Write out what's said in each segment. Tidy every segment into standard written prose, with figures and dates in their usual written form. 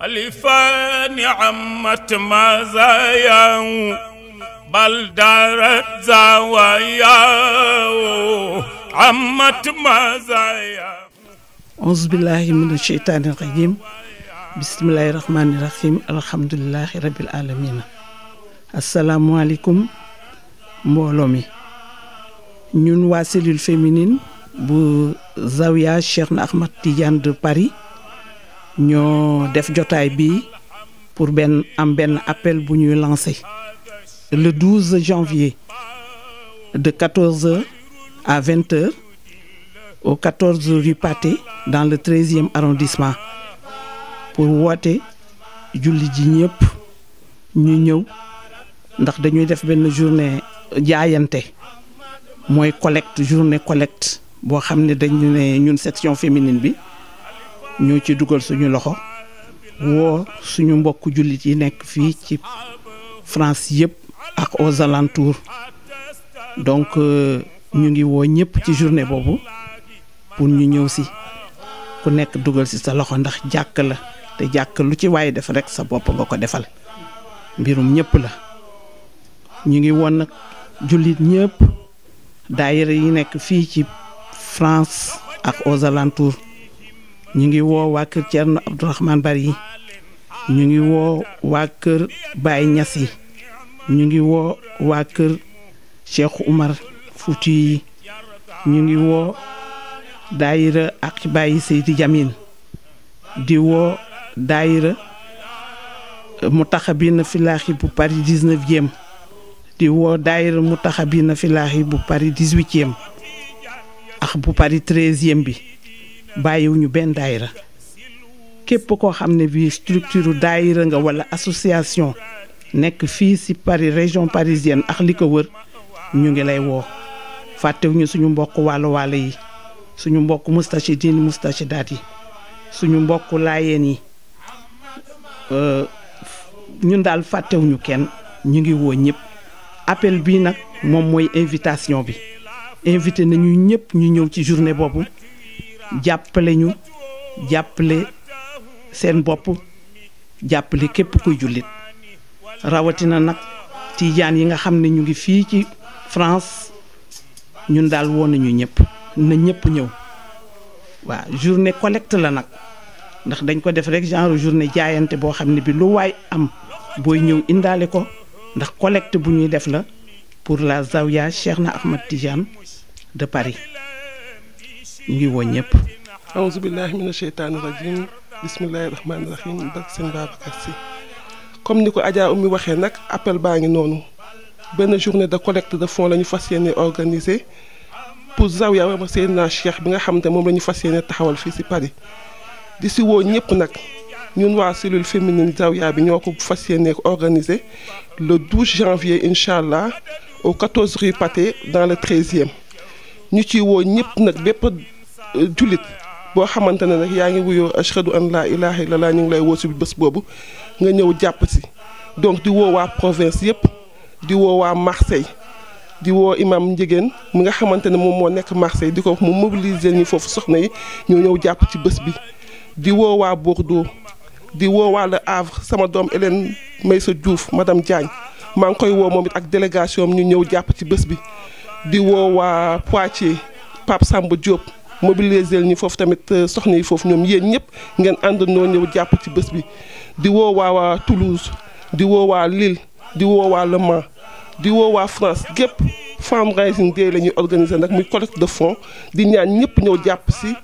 خليفة نعمت مزايا بل دارت زوايا عمت مزايا. أعوذ بالله من الشيطان الرجيم. بسم الله الرحمن الرحيم. الحمد لله رب العالمين. السلام عليكم mbooloo mi ñun waa cellule féminine bu Zawiya Cheikh Ahmed Tidiane de Paris ñoo def jotaay bi pour ben appel bu ñuy lancer le 12 janvier de 14h à 20h au 14 rue Pathé dans le 13e arrondissement pour woote julli ji ñëpp ñu ñëw ndax dañuy def benn journée jaayante mooy journée collecte boo xam ne dañu ne ñun section féminine bi ñoo ci dugal suñu loxo woo suñu mbokku jullit yi nekk fii ci France yëpp ak aux alentours donc ñu ngi woo ñëpp ci journée boobu pour ñu ñëw si ku nekk dugal si sa loxo ndax jàkk la te jàkk lu ci waaye def rek sa bopp nga ko defal mbirum ñëpp la. ñu ngi woon nag jullit ñëpp daayira yi nekk fii ci France ak aux alentours ñu ngi woo waa kër Thierno Abdourahmane Bari yi ñu ngi woo waa kër Baye Niass yi ñu ngi woo waa kër Cheikh Oumar Fouti yi ñu ngi woo daayira ak Baye Seydi Jamil di woo daayira Mutaxabina Filaahi bu Paris 19e di woo daayira Mutaxabina Filaahi bu Paris 18e ak bu Paris 13e bi bàyyiwuñu benn daayira képp koo xam ne bii structure daayira nga wala association nekk fii ci Paris région parisienne ak li ko wër ñu ngi lay woo fàttewuñu suñu mbokk waalo yi suñu mbokk mustachidin mustachidaat yi suñu mbokk laayeen yi ñun daal fàttewuñu kenn ñu ngi woo ñëpp. appel bi nag moom mooy invitation bi invité nañu ñëpp ñu ñëw ci journée boobu jàppale ñu jàppale seen bopp jàppale képp kuy jullit rawatina nag tijaan yi nga xam ne ñu ngi fii ci France ñun daal woo nañu ñëpp na ñëpp ñëw waaw journée collecte la nag ndax dañ ko def rek genre journée jaayante boo xam ne bi lu waay am booy ñëw indaale ko ndax collecte bu ñuy def la pour la Zawiya Cheikh Ahmed Tidiane de Paris ñu ngi woo ñëpp. aouzu billahi mina sheytaani rajim bismillahi rahmaani rahim barke sëñ Babacar Sy comme ni ko Adja Oumy waxee nag appel baa ngi noonu benn journée de collecte de fonds la ñu fas yéene organisé pour Zawiya wa Seydina Cheikh bi nga xam ne moom la ñu fas yéene taxawal fii si Paris di si woo ñëpp nag. ñun waa cellule féminine Zawiya bi ñoo ko fas yéene organisé le 12 janvier incha allah au 14 rue Pathé dans le 13e ñu ciy woo ñëpp nag bépp jullit boo xamante ne nag yaa ngi wuyoo ashhadu an laa ilaaha illallah ñu ngi lay woo si bés boobu nga ñëw jàpp si donc di woo waa province yëpp di woo waa Marseille di woo imam Njigéen mi nga xamante ne moom moo nekk Marseille di ko mu mobiliser ñi foofu soxna yi ñoo ñëw jàpp ci bés bi di woo waa Bordeaux. di woo waa Le Havre sama doom Hélène Maysa Diouf madame Diagne maa ngi koy woo moom it ak délégation ñu ñëw jàpp ci bés bi di woo waa Poitiers Pape Samba Diop mobiliser ñi foofu tamit soxna yi foofu ñoom yéen ñëpp ngeen àndandoo ñëw jàpp ci bés bi di woo waa Toulouse di woo waa Lille di woo waa Le Mans di woo waa France gépp fundraising day la ñuy organiser nag muy collecte de fonds di ñaan ñëpp ñëw jàpp si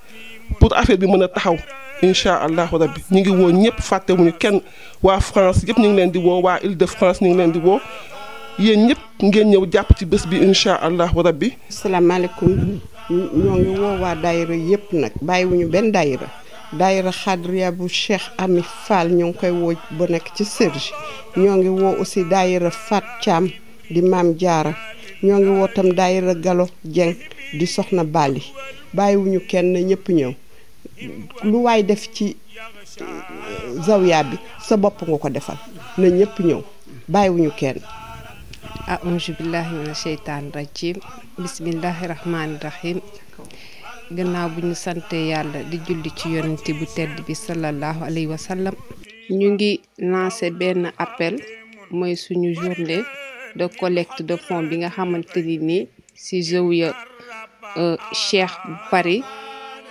pour affaire bi mën a taxaw incha allahu rabbi ñu ngi woo ñëpp fàttewuñu kenn waa France yëpp ñu ngi leen di woo waa Île-de-France ñu ngi leen di woo yéen ñëpp ngeen ñëw jàpp ci bés bi incha allahu rabbi. asalaamaaleykum ñoo ngi woo waa daayira yëpp nag bàyyiwuñu benn daayira xadriya bu Cheikh Ami Fall ñoo ngi koy woo ba nekk ci Serge ñoo ngi woo aussi daayira Fat Thiam di Maam Jaara ñoo ngi woo tam daayira Galo Dieng di Soxna Bali bàyyiwuñu kenn ñëpp ñëw. lu waay def ci Zawiya bi sa bopp nga ko defal na ñëpp ñëw bàyyiwuñu kenn. a'uuzu billahi mina sheytaani rajim bismillahi rahmaani rahim gannaaw bu ñu sante yàlla di julli ci yonent bu tedd bi sallallahu alayhi wa sallam ñu ngi lancé benn appel mooy suñu journée de collecte de fonds bi nga xamante ni ci Zawiya Cheikh bu Paris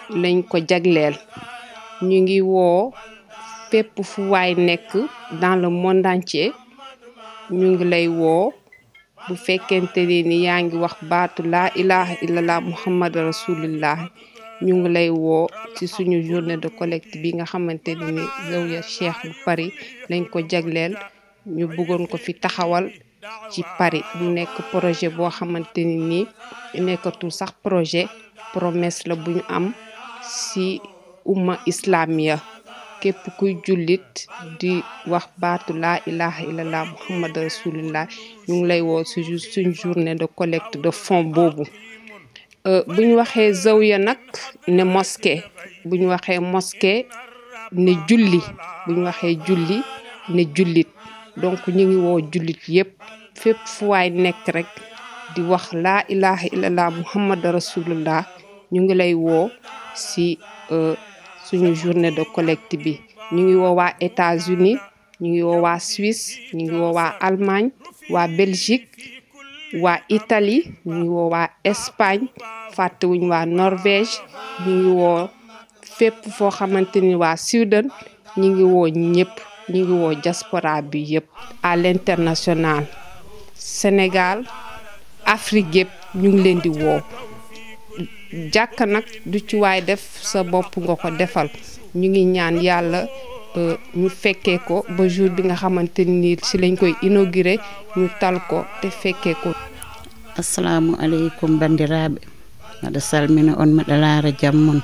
lañ ko jagleel. ñu ngi woo fépp fu waay nekk dans le monde entier ñu ngi lay woo bu fekkente ni yaa ngi wax baatu laa ilaha illallah muhammad rasulullah ñu ngi lay woo ci suñu journée de collecte bi nga xamante ni Zawiya Cheikh bu Paris lañ ko jagleel. ñu bëggoon ko fi taxawal ci Paris mu nekk projet boo xamante ni nekkatul sax projet promesse la bu ñu am ci umma islamiya. képp kuy jullit di wax baatu laa ilaha illallah muhammad rasulullah ñu ngi lay woo ci suñu journée de collecte de fonds boobu. bu ñu waxee zawiya nag ne mosquée, bu ñu waxee mosquée ne julli, bu ñu waxee julli ne jullit. donc ñu ngi woo jullit yépp fépp fu waay nekk rek di wax laa ilaha illallah muhammad rasulullah ñu ngi lay woo ci suñu journée de collecte bi. ñu ngi woo waa États-Unis, ñu ngi woo waa Suisse, ñu ngi woo waa Allemagne, waa Belgique, waa Italie, ñu ngi woo waa Espagne, fàttewuñ waa Norvège, ñu ngi woo fépp foo xamante ni waa Sudan, ñu ngi woo ñëpp, ñu ngi woo diaspora bi yëpp. à l'international Sénégal, Afrique yëpp ñu ngi leen di woo. jàkk nag du ci waay def sa bopp nga ko defal. ñu ngi ñaan yàlla ñu fekkee ko ba jour bi nga xamante ni ci lañ koy inauguré ñu tal ko te fekkee ko. assalamu aleykum bandiraɓe, mbaɗa salmina on, mbaɗa laara jammon.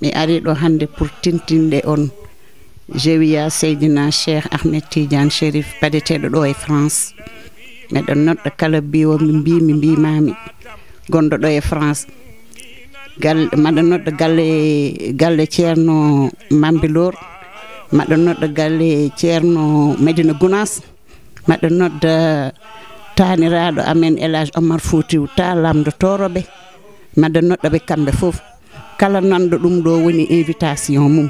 mi ari ɗo hannde pour tintinde on Zawiya Seydina Cheikh Ahmed Tidiane Chérif padeteɗo ɗo e France. meɗen noɗɗo kala biwo mi mbimami gonɗo ɗo e France. maɗa noɗɗo galle ceerno Mambilor, maɗa noɗɗo galle ceerno Medina Gounas, maɗa nodda taniraɗo amen Elage Omar Foutiou ta lamdotoroɓe, maɗa noɗɗoɓe kamɓe fof. kala nanɗo ɗum ɗo woni invitation mum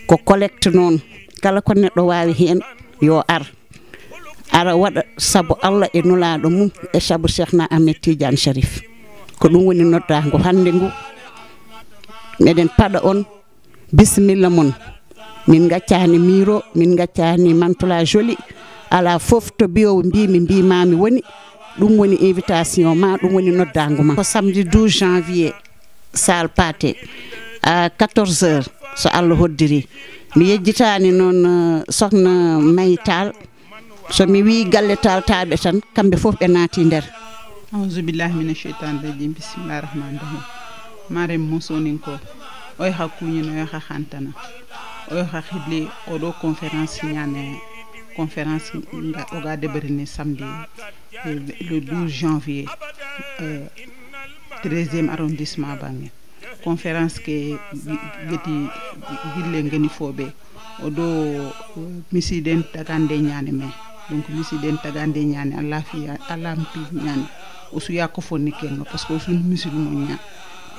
ko collecte noon, kala ko neɗɗo wawi hen yo ara waɗa saabu Allah e nulaɗo mum e saabu Cheikhna Ahmed Tidiane Chérif. ko ɗum woni noddago hande ngu. meɗen paɗa on bisimilla mon, min gaccani miro, min gaccani mantula joli, ala fof to biyowo mbimami woni ɗum woni invitation ma, ɗum woni noddago ma. ko samedi 12 janvier salle Pathé à 14h so Allah hoddiri. mi yejjitani noon sokhna May Tall, so mi wi galle Tall taɓe tan kamɓe fof ɓe naati nder. auzu billahi mina shaitan rajim, bismillahi rahmani rahim. mare musonin ko oy ha kuñino yo ha hantana oy ha xibli oɗo conférence ñane conférence oga deɓerini samedi le 12 janvier 13e arrondissement bangue. conférence ke geti gille ngeni foɓe oɗo misiden tagande ñane me. donc misiden tagande ñane alampi ñane o suya ko fonni kenga parce que sun misidu mo ña.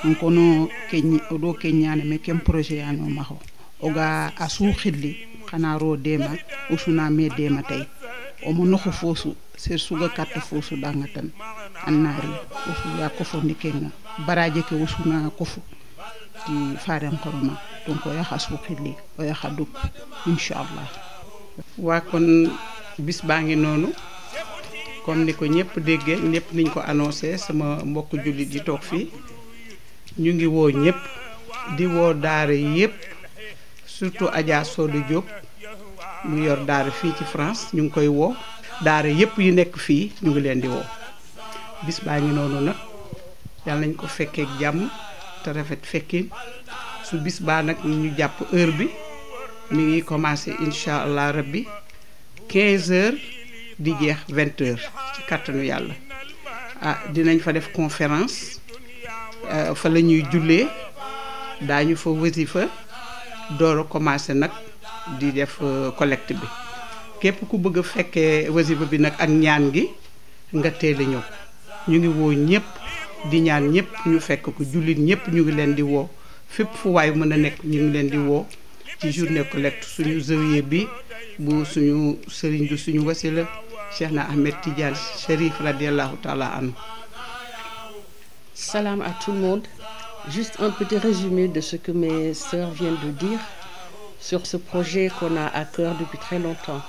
donc ono keñi oɗo keññane mais ken projet yano maho oga a suuxilli xana ro dema o suna me dema tay omo noxo fosu ser suga carte fosu danga tan annari o suya kofo ndikenga baraje ke o suna kofo ti faren koroma. donc o yaxa suuxilli o yaxa duk inchallah. waa kon bis baa ngi noonu comme ni ko ñëpp déggee ñëpp niñ ko annoncé sama mbokk jullit yi toog fii. ñu ngi woo ñëpp di woo daara yëpp surtout Adja Sodo Diop mu yor daara fii ci France ñu ngi koy woo. daara yëpp yu nekk fii ñu ngi leen di woo. bis baa ngi noonu nag yàlla nañ ko fekkee ak jàmm te rafet fekkin. su bis baa nag ñu jàpp heure bi mi ngi commencé incha allah rabbi 15h di jeex 20h ci kàttanu yàlla. dinañ fa def conférence. fa la ñuy jullee daañu fa wasifa door a commencé nag di def collecte bi. képp ku bëgg a fekkee wasifa bi nag ak ñaan gi nga teel a ñëw. ñu ngi woo ñëpp di ñaan ñëpp ñu fekk ko jullit ñëpp ñu ngi leen di woo fépp fu waay mën a nekk ñu ngi leen di woo ci journée collecte suñu zawiya bi bu suñu sëriñ du suñu wasila Cheikhna Ahmed Tidiane Chérif radiallahu taala anhu. Salam à tout le monde. Juste un petit résumé de ce que mes sœurs viennent de dire sur ce projet qu'on a à cœur depuis très longtemps.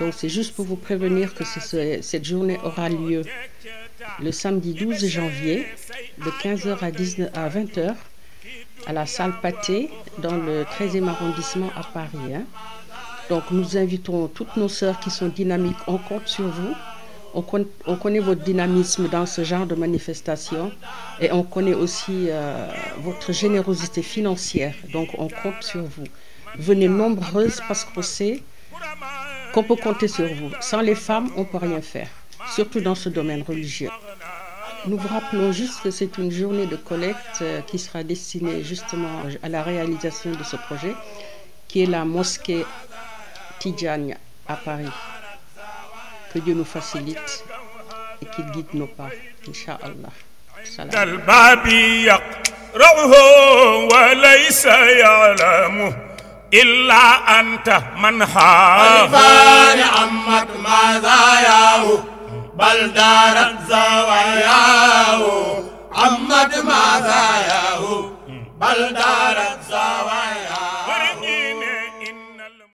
Donc c'est juste pour vous prévenir que cette journée aura lieu le samedi 12 janvier de 15h à 20h à la salle Pathé dans le 13e arrondissement à Paris. Donc nous invitons toutes nos sœurs qui sont dynamiques, on compte sur vous. On connaît votre dynamisme dans ce genre de manifestation et on connaît aussi votre générosité financière. Donc on compte sur vous. Venez nombreuses parce qu'on sait qu'on peut compter sur vous. Sans les femmes, on ne peut rien faire, surtout dans ce domaine religieux. Nous vous rappelons juste que c'est une journée de collecte qui sera destinée justement à la réalisation de ce projet, qui est la mosquée Tidjane à Paris. Que Dieu nous facilite et qu'il guide nos pas, Inch'Allah. الباب يقرأه وليس يعلمه إلا أنت من الفان عمت مزاياه بل دارت زواياه عمت مزاياه بل دارت